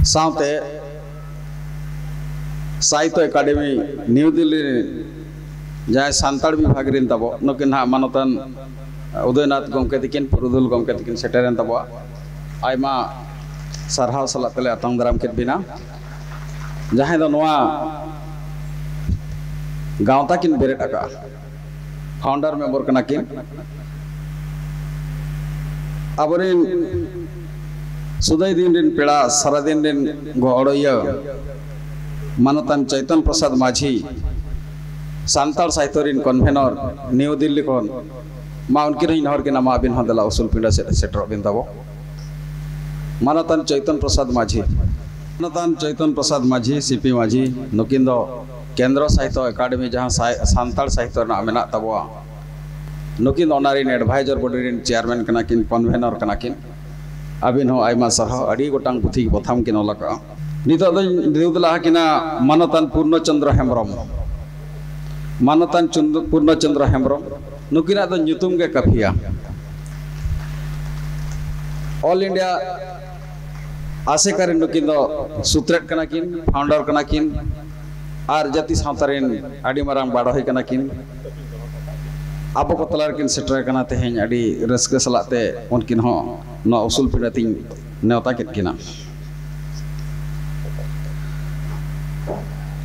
साउते साहित्य academy new Delhi जहाँ सानताड़ विभाग रेन तब नुकिन हाँ मानतान उदयनाथ गमके तकिन पुरुदुल गमके तकिन सेटेरेन तब आयमा सारहाव सलाह तले अतंग दाराम केद बिना जहाँ दो नोआ गाँवता किन बेरेट आका फाउंडर मेंबर कना किन अबरिन सुदय दिन दिन पेड़ा सारा दिन दिन गोड़िया मानतान चैतन प्रसाद माझी सान्ताल साहित्य कन्वेनर न्यू दिल्ली खन मा उनकिन हर के नाम अबिन हदला उसूल पिंडा सेटर बिन तब मानतान चैतन प्रसाद माझी सीपी माझी नुकिन दो केंद्र साहित्य एकाडेमी जहाँ सान्ताल साहित्य ना मेना तबवा नुकिन ओनारिन एडवाइजर बॉडी चेयरमैन कना किन कन्वेनर कना किन अबिन हो आयमा सरह अड़ी गोटांग पुथी बथाम किन ओलाका नितो दो दिउदला किना मानतान पूर्णचंद्र हेम्ब्रम मानतान पूर्णचंद्र हेम्ब्रम नुकिना दो ᱧᱩᱛᱩᱢ गे काफिया ऑल इंडिया आसेकारी नुकिन दो सुत्रेट कना किन फाउंडर कना किन आर जाति सावतारेन आडी मारांग बाड़ोही कना किन आबो को तलार किन सेटर कना तेहेन आडी रस्के सलाते उनकिन हो न उसूल पिंडाती नेवता केद किना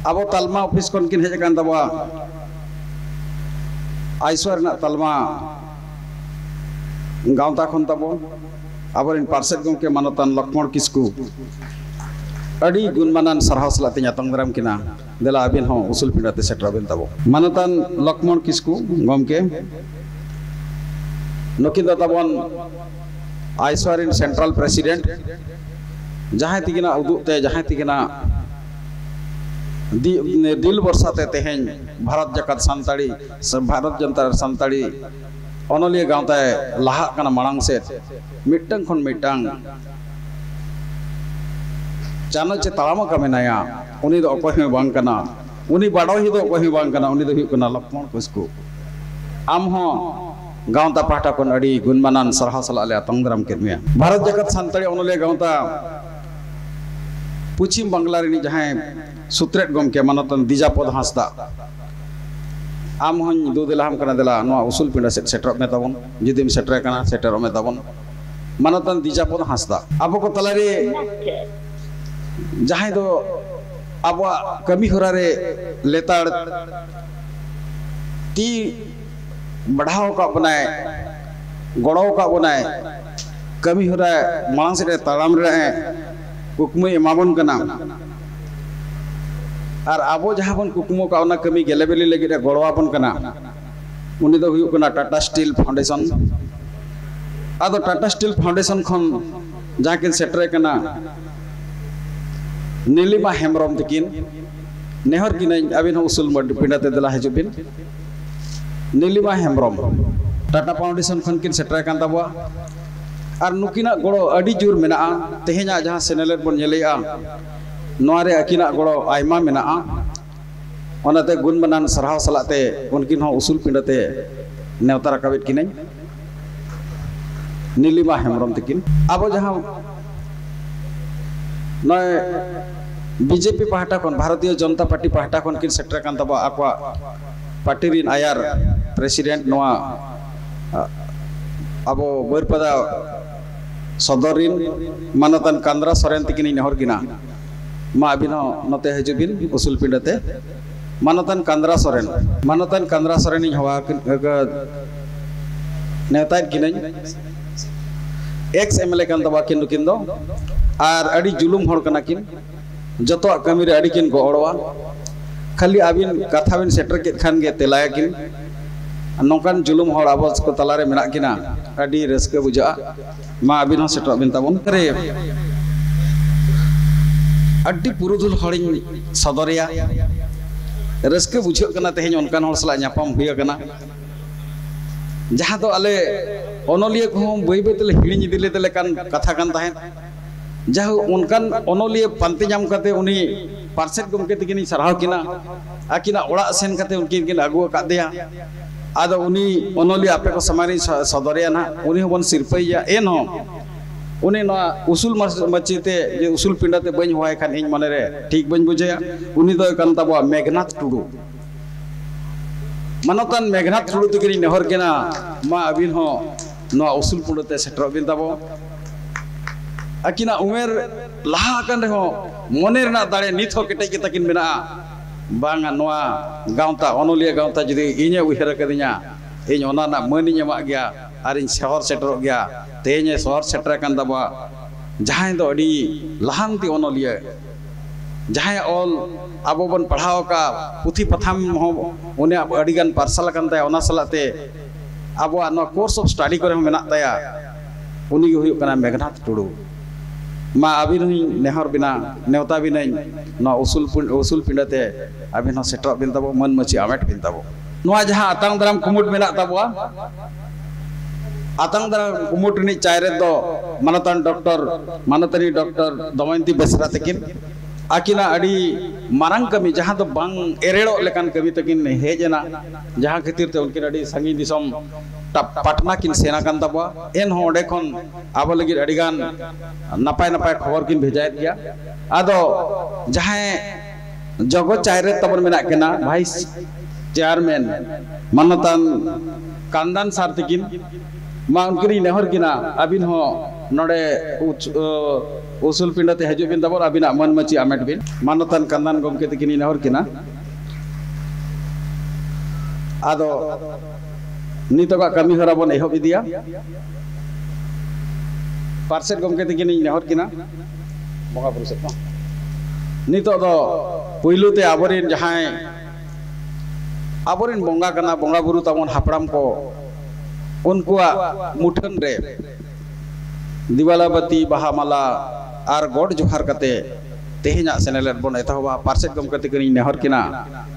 अब तालमा ऑफिस कौन किन हेज कान तबा आइसवर ना तालमा गाँवता खन तब अब पार्षद गमके मानतान लक्ष्मण किस्कू अड़ी गुणमानान सरहाव सलाते ᱧᱟᱛᱟᱝ दाराम किना देला अबिन हो उसूल पिंडाते सेटर बिन तब मानतान लक्ष्मण किस्कू गमके नुकिन द तबन आइसवर सेंट्रल प्रेसिडेंट जहाँ तिगिना उदुते जहाँ तिगिना दिल बरसाते तेहेन भारत जगत सानताड़ी भारत जनता सानताड़ी अनलिया गाँवता लाहा कना मांग से मिट्टंग खन मिट्टंग चानो चे तालामा का मेनाया उनी दो अकोय में बांग कना उनी बाड़ो ही दो अकोय में बांग कना उनी दो ही कना लक्ष्मण किस्कू आम हो गाँवता पाटा कोन अड़ी गुणमानान सरहा सलाले अतंग दाराम केद मिया भारत जगत सानताड़ी अनलिया गाँवता पश्चिम बांग्ला रे जहाँ सुत्रेट गमके मानतान दिजापद हांसदा आम हन दो दिलाम कना दिला नो उसूल पिंडा सेटर में तबन जुदिम सेटर कना सेटर में तबन मानतान दिजापद हांसदा अब को तलारे जहाँ दो अब कमी होरा रे लेताड़ ती बढ़ाव का बनाए गड़ो का बनाए कमी होरा मांग से तालाम रहे कुकमु एमाबन कना और आबो जहाँ बन कुकमु का ओना कमी गेलेबेली लगे गड़वाबन कना उनी दो हुयु कना टाटा स्टील फाउंडेशन आदो टाटा स्टील फाउंडेशन खन जहाँ किन सेटर कना नीलिमा हेम्ब्रम तकिन नेहर किन अबिन उसूल पिंडाते दिला हजुबिन नीलिमा हेम्ब्रम टाटा फाउंडेशन खन किन सेटर कान तबवा और नुकिना गड़ो अड़ी जोर मेना तेहेना जहाँ सेनेलेट बन नेलेया नोरे अकिना गड़ो आयमा मेना ओनाते गुणमानान सरहाव सलाते उनकिन हो उसूल पिंडाते नेवता राकाबेद किन नीलिमा हेम्ब्रम तकिन अब जहाँ नय बीजेपी पाहटा खन भारतीय जनता पार्टी पाहटा खन किन सेटर कान तब आकवा पार्टी रिन आयार प्रेसिडेंट नोआ अब बोरपदा सदरिन मानतान कांद्रा सोरेन तकिन नेहर किना मा अबिन नते हजुबिन उसूल पिंडाते मानतान कांद्रा सोरेन हवा नेता किन एक्स एमएलए कान तबा किन नुकिन दो और अड़ी जुलुम हर कना किन जतो कमी रे अड़ी किन गोड़वा खाली अबिन कथा बिन सेटर के खान गे तेलाया किन नौकान जुलुम हर आवाज को तलारे मेना किना अड़ी रस्के बुझा मा अबिन हो सेटर बिन तबन रे अड्डी पुरुधुल हरिन सदरिया रस्के बुझो कना तेहेन उनकान हर सला ᱧᱟᱯᱟᱢ हुई कना जहाँ तो आले अनलिया को बई बई तले हिड़ी दिले तले कान कथा कान ताहेन जहाँ उनकान अनलिया पांते जाम कते उनी पार्षद गमके तकिन सरहाव किना आकिना ओड़ा सेन कते उनकिन किन आगु कादेया आदो उनी अनलिया आपे को समानी सदरिया ना उनी बन सिरपैया एन हो उन्हें उसूल मचीते उसूल पिंडाते बन हुआ खान इन मन ठीक बन बुझे उन्हीं दो कन तब मेघनाथ टुडू मानतान मेघनाथ टुडू तक नेहर के मा अबिन हो उसूल पिंडाते सेटर बिन तब आकिना उमेर लहा रहो मने दाड़े नित केटे के तकिन मेना बांगा नोआ गावता अनलिया गावता जुदी इने उहर कदिया इन ओना मन इन एमा गया और इन शहर सेटर गया तेने शहर सेटर कान दबा जहां दो अडी लहानती अनलिया जहां ऑल आबो बन पढ़ाव का पुथी पथाम हो उन्हें अडिगान पार्सल कान ताया ओना सलाते आबो नो कोर्स ऑफ स्टडी करे मेना ताया उनी गे हुयु कना मेघनाथ टुडू मा अबिन नेहर बिना नेवता बिना उसूल पिंडाते अबिन सेटर बिन तब मन मची आमेट बिन तब जहाँ आतांग दाराम कुमुट मेना तबवा आतांग दाराम कुमुट नि चायरे दो मानतानी डॉक्टर दमयंती बेसरा तकिन आकिना अड़ी मारंग कमी जहाँ तो बांग एरेड़ो लेकान कमी तकिन हेजना जहाँ खातिर ते उनकिन अड़ी संगी दिसम पटना किन सेना कान तबवा एन हो ओडे खन आबो लगी अड़ीगान नपाय नपाय खबर किन भेजायत गया आदो जहाँ जगो चायरे तबन मेना केना भाई चेयरमैन मानतान कांदान सार तकिन मा उनकिन नेहर किना अबिन हो नोडे उसूल पिंडाते हजू बिन तब अबिना मन मची आमेट बिन मानतान कांदान गमके तकिन नेहर किना आदो नितोगा कमी हरा बन एहब इदिया पार्सेट गमके तकिन नेहर किना बंगा बुरु सेट नितो दो पुइलुते आबोरिन जहां आबोरिन बंगा कना बंगा बुरु तबन हापड़ाम को उनकुआ मुठन रे दिवाला बत्ती बाहा माला आर गोड जोहार कते तेहेना सेनेलेट बन एतहबा पार्सेट गमके तकिन नेहर किना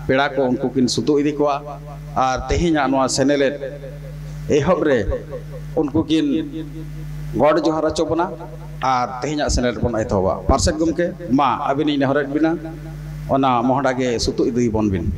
पेड़ा को उनको किन सुतु इदी कोआ आर तेहेना नोआ सेनेलेट एहब रे उनको किन गोड जोहार चोबना आर तेहेना सेनेलेट बन एतहबा पार्सेट गमके मा अबिनी नेहरत बिना ओना मोहडा गे सुतु इदी बन बिन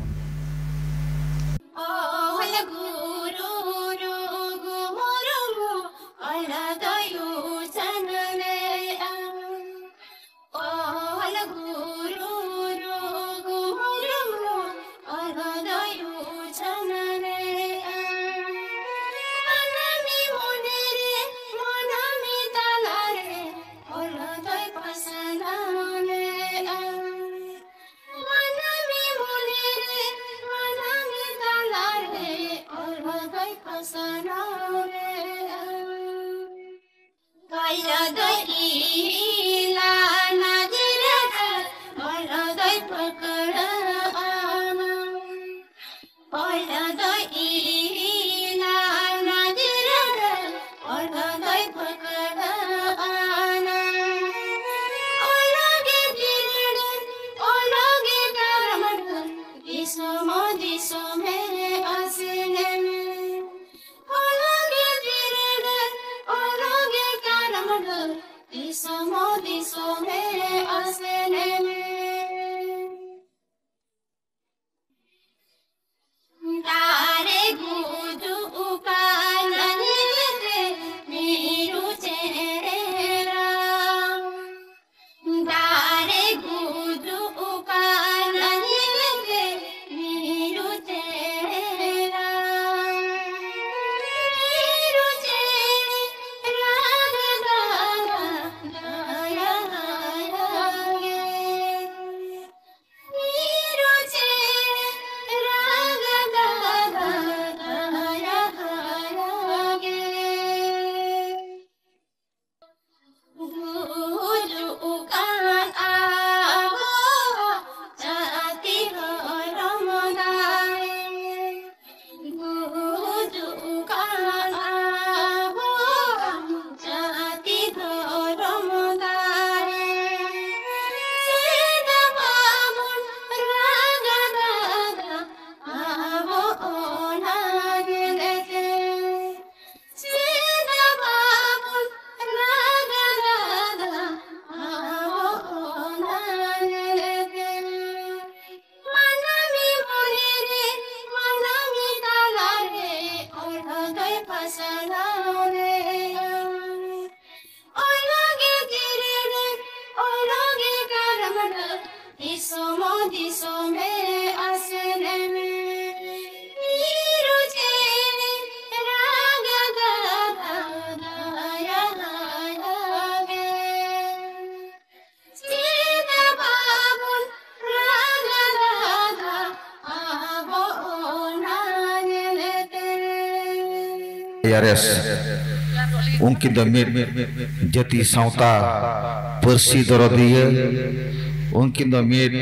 TRS उनकी दमिर जति सावता परसी दरदिया उनकी दमिर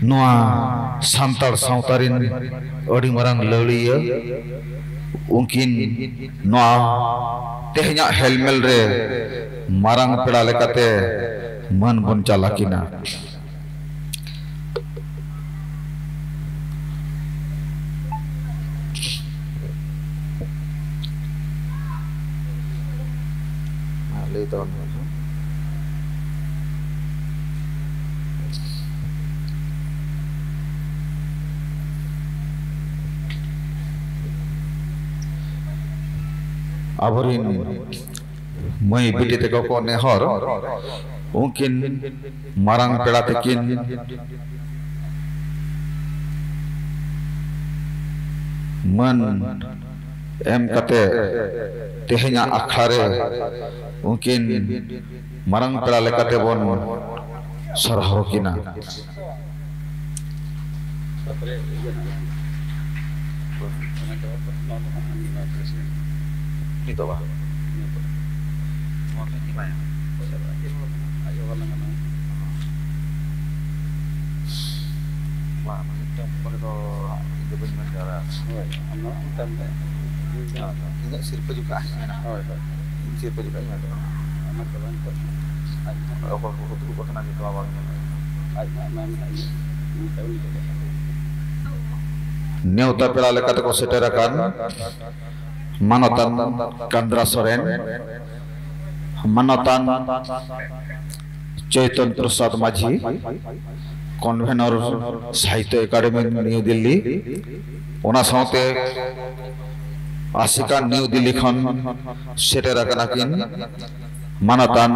नोआ सांतार सावतारिन अड़ी मरंग लड़िया उनकी नोआ तेहnya हेलमेल रे मारंग पेड़ा लेकाते मन बन चालाकिना Aburin moi biti te ko nehor mungkin marang pela tekin man em kate tehnya akhare mungkin marang pela lekate bon sarhau kina itu bah Neuta pela lekat ko seterakan Manotan Kandra Soren Manotan Chaitan Prasad Majhi Convenor Sahitya Academy New Delhi Ona saute Asika New Delhi khon seterakan akin Manotan